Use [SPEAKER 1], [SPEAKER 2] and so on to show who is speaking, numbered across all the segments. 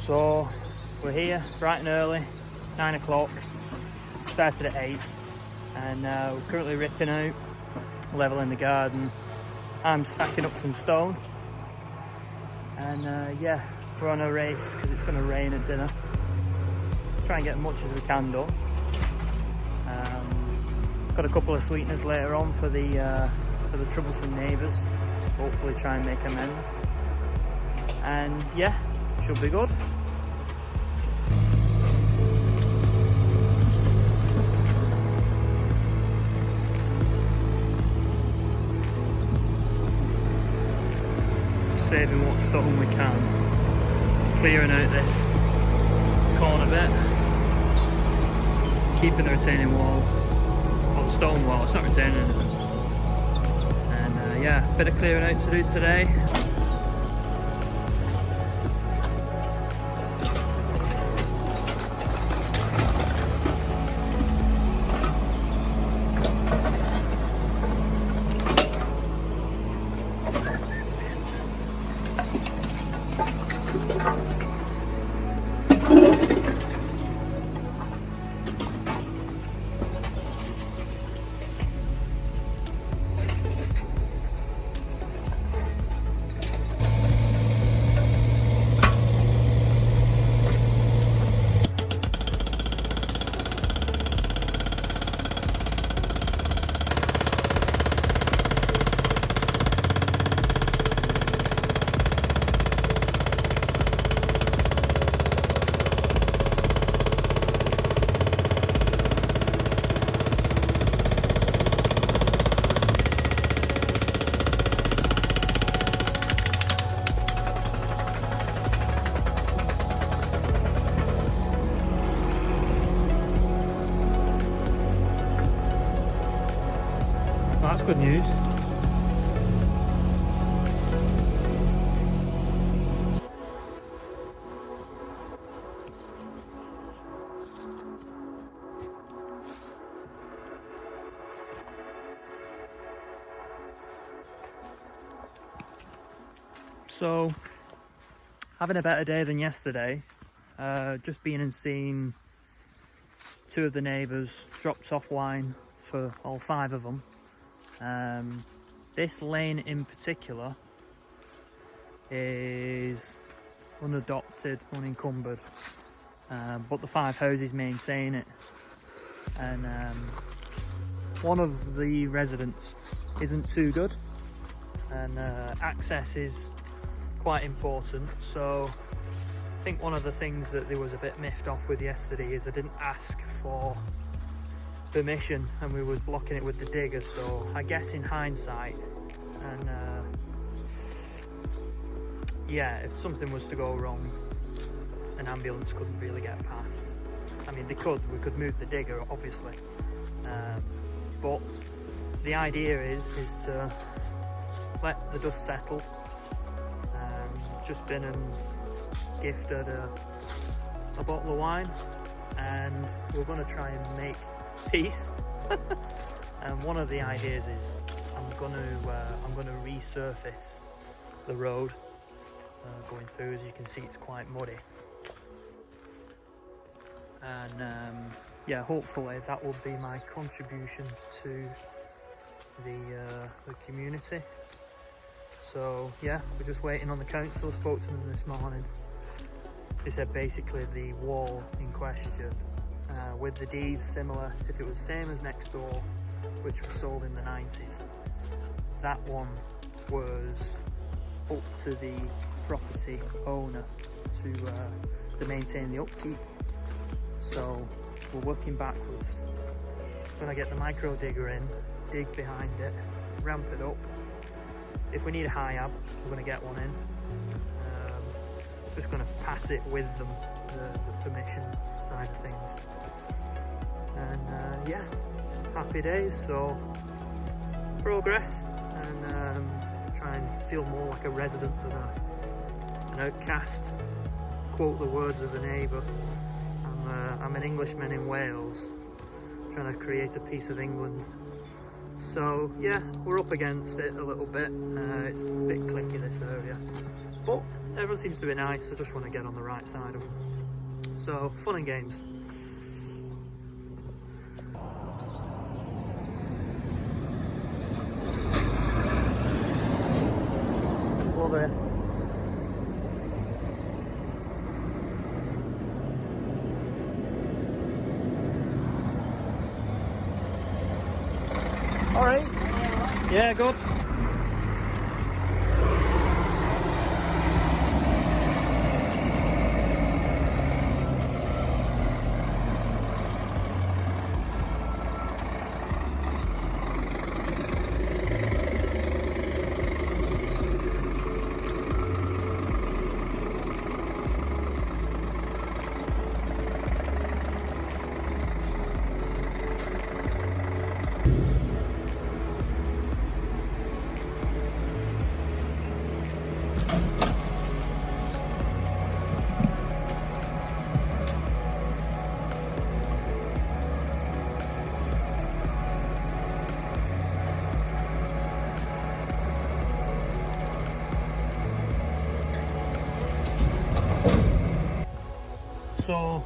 [SPEAKER 1] So we're here bright and early, 9 o'clock, started at 8, and we're currently ripping out, leveling the garden. I'm stacking up some stone, and yeah, we're on a race because it's going to rain at dinner. Try and get as much as we can done. Got a couple of sweeteners later on for the troublesome neighbours. Hopefully try and make amends. And yeah, should be good. Saving what stone we can. Clearing out this corner bit. Keeping the retaining wall. Well, the stone wall, it's not retaining anything. And yeah, bit of clearing out to do today. That's good news. So, having a better day than yesterday. Just been and seen 2 of the neighbours, dropped off wine for all 5 of them. This lane in particular is unadopted, unencumbered, but the 5 houses maintain it, and one of the residents isn't too good, and access is quite important. So I think one of the things that there was a bit miffed off with yesterday is I didn't ask for permission and we was blocking it with the digger. So I guess in hindsight, and yeah, if something was to go wrong, an ambulance couldn't really get past. I mean, we could move the digger obviously, but the idea is to let the dust settle. Just been and gifted a bottle of wine, and we're going to try and make peace. And one of the ideas is I'm going to resurface the road going through. As you can see, it's quite muddy, and yeah, hopefully that will be my contribution to the community. So yeah, we're just waiting on the council. Spoke to them this morning. They said basically the wall in question, with the deeds similar, if it was same as next door, which was sold in the 90s, that one was up to the property owner to maintain the upkeep. So we're working backwards. When I get the micro digger in, dig behind it, ramp it up. If we need a high ab, we're going to get one in. Just going to pass it with them, the permission side of things. And yeah, happy days. So progress, and try and feel more like a resident than an outcast. Quote the words of a neighbour: I'm an Englishman in Wales, trying to create a piece of England. So yeah, we're up against it a little bit. It's a bit clicky, this area, but everyone seems to be nice. I just want to get on the right side of them. So, fun and games. Love it. All right. Yeah, good. So,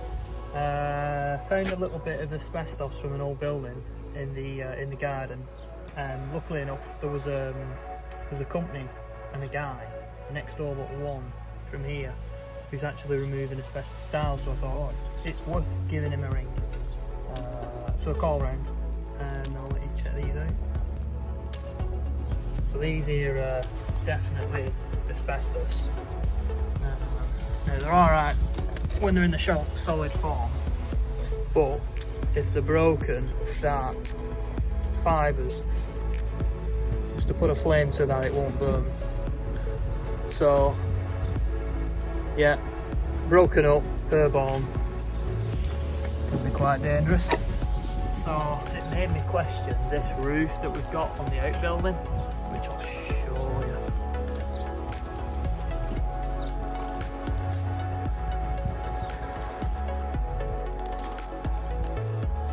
[SPEAKER 1] found a little bit of asbestos from an old building in the garden, and luckily enough there was a company and a guy next door but one from here who's actually removing asbestos tiles. So I thought, oh, it's worth giving him a ring. So I call round and I'll let you check these out. So these here are definitely asbestos. Now they're alright when they're in the solid form, but if they're broken, that fibres, just to put a flame to that, it won't burn. So yeah, broken up, airborne, can be quite dangerous. So it made me question this roof that we've got on the outbuilding, which I'll show you.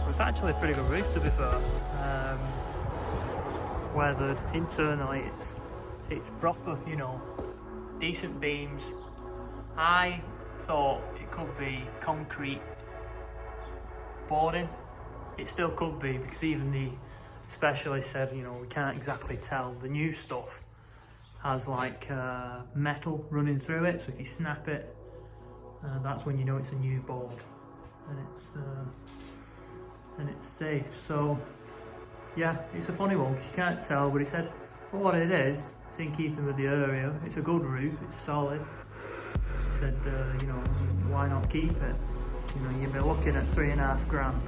[SPEAKER 1] It's actually a pretty good roof, to be fair. Weathered internally, it's proper, you know, decent beams. I thought it could be concrete boarding. It still could be, because even the specialist said, you know, we can't exactly tell. The new stuff has like metal running through it, so if you snap it, that's when you know it's a new board, and it's safe. So yeah, it's a funny one because you can't tell, but he said for what it is, it's in keeping with the area. It's a good roof, it's solid. He said, you know, why not keep it? You know, you'd be looking at £3.5 grand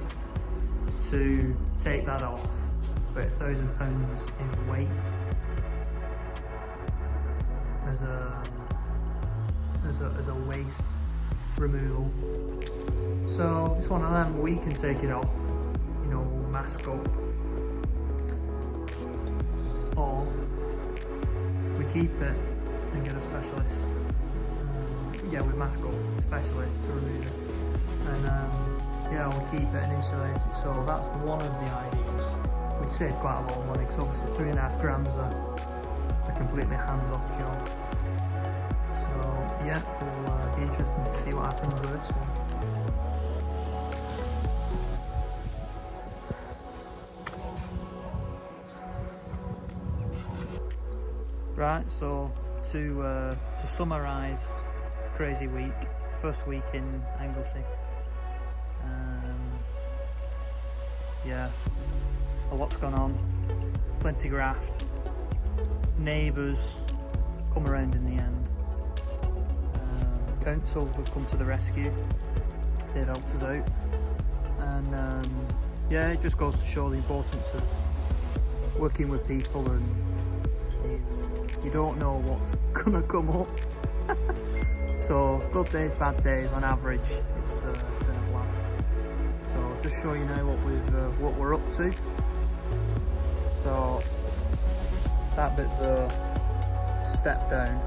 [SPEAKER 1] to take that off. It's about £1,000 in weight as a waste removal. So it's one of them. We can take it off, you know, mask up, or we keep it and get a specialist. Yeah, with mask up specialist to remove it, and yeah, we'll keep it and insulate it. So that's one of the ideas. We'd save quite a lot of money, because obviously £3.5 grand's a completely hands-off job. So yeah, it'll be interesting to see what happens with this one. Right, so to summarise crazy week, first week in Anglesey. Yeah, a lot's gone on, plenty graft, neighbours come around in the end. Council have come to the rescue, they've helped us out, and yeah, it just goes to show the importance of working with people, and you don't know what's gonna come up. So good days, bad days, on average it's been a blast. So I'll just show you now what we're up to. So that bit's a step down,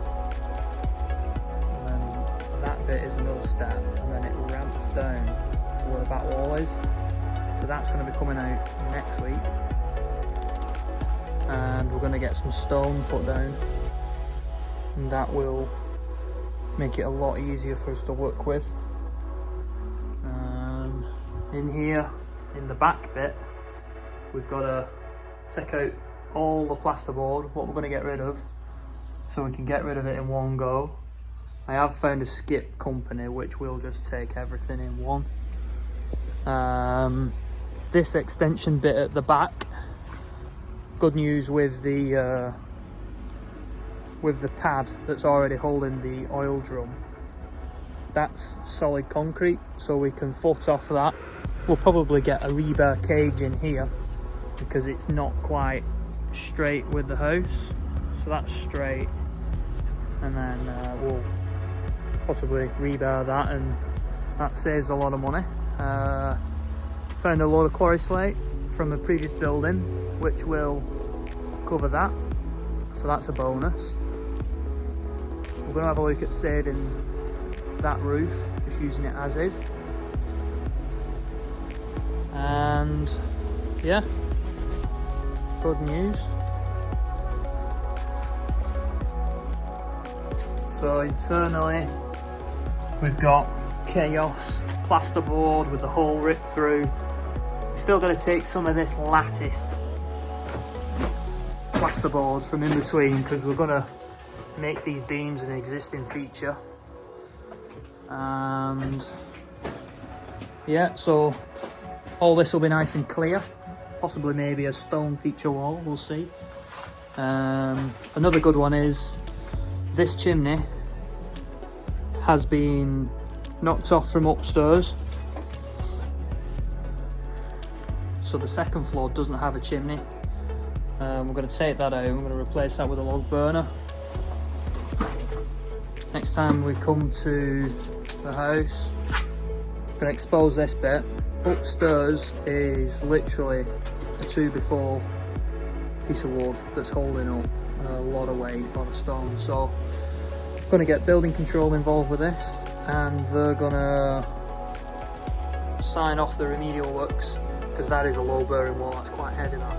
[SPEAKER 1] and then that bit is another step, and then it ramps down to where the back wall is. So that's going to be coming out next week, and we're going to get some stone put down, and that will make it a lot easier for us to work with. In here, in the back bit, we've got to take out all the plasterboard, what we're going to get rid of, so we can get rid of it in one go. I have found a skip company which will just take everything in one. This extension bit at the back, good news with the pad that's already holding the oil drum, that's solid concrete, so we can foot off that. We'll probably get a rebar cage in here because it's not quite straight with the house, so that's straight, and then we'll possibly rebar that, and that saves a lot of money. Found a load of quarry slate from a previous building which will cover that, so that's a bonus. We're going to have a look at saving that roof, just using it as is. And yeah, good news. So internally we've got chaos plasterboard with the hole ripped through. Still got to take some of this lattice plasterboard from in between because we're going to make these beams an existing feature. And yeah, so all this will be nice and clear, possibly maybe a stone feature wall, we'll see. Another good one is this chimney has been knocked off from upstairs, so the second floor doesn't have a chimney. We're going to take that out and we're going to replace that with a log burner. Next time we come to the house, I'm going to expose this bit. Upstairs is literally a 2x4 piece of wood that's holding up a lot of weight, a lot of stone. So I'm going to get building control involved with this, and they're going to sign off the remedial works, because that is a low bearing wall, that's quite heavy that,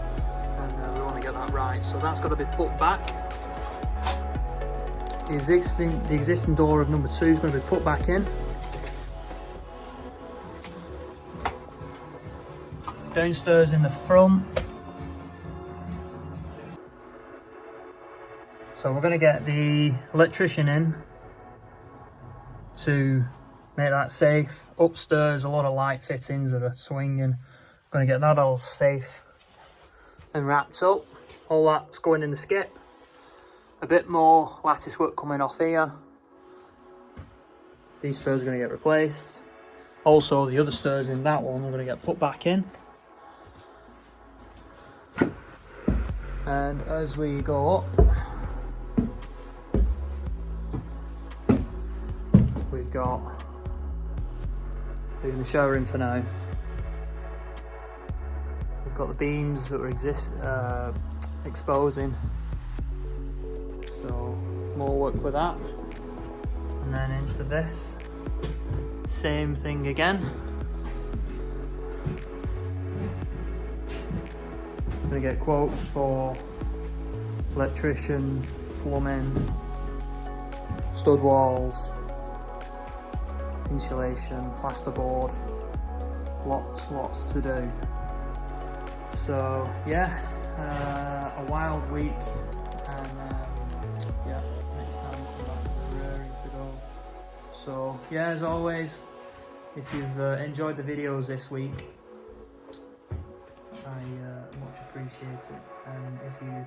[SPEAKER 1] and we want to get that right. So that's got to be put back. The existing door of number 2 is going to be put back in. Downstairs in the front. So we're going to get the electrician in to make that safe. Upstairs, a lot of light fittings that are swinging. Going to get that all safe and wrapped up. All that's going in the skip. A bit more lattice work coming off here. These stairs are going to get replaced. Also, the other stairs in that one are going to get put back in. And as we go up, we've got leaving the shower in for now. We've got the beams that were exposing. So more work with that, and then into this, same thing again. I'm gonna get quotes for electrician, plumbing, stud walls, insulation, plasterboard, lots to do. So yeah, a wild week, and yeah, next time we'll come back with raring to go. So yeah, as always, if you've enjoyed the videos this week, I much appreciate it, and if you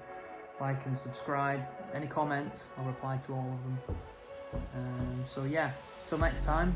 [SPEAKER 1] like and subscribe, any comments, I'll reply to all of them. So yeah, till next time,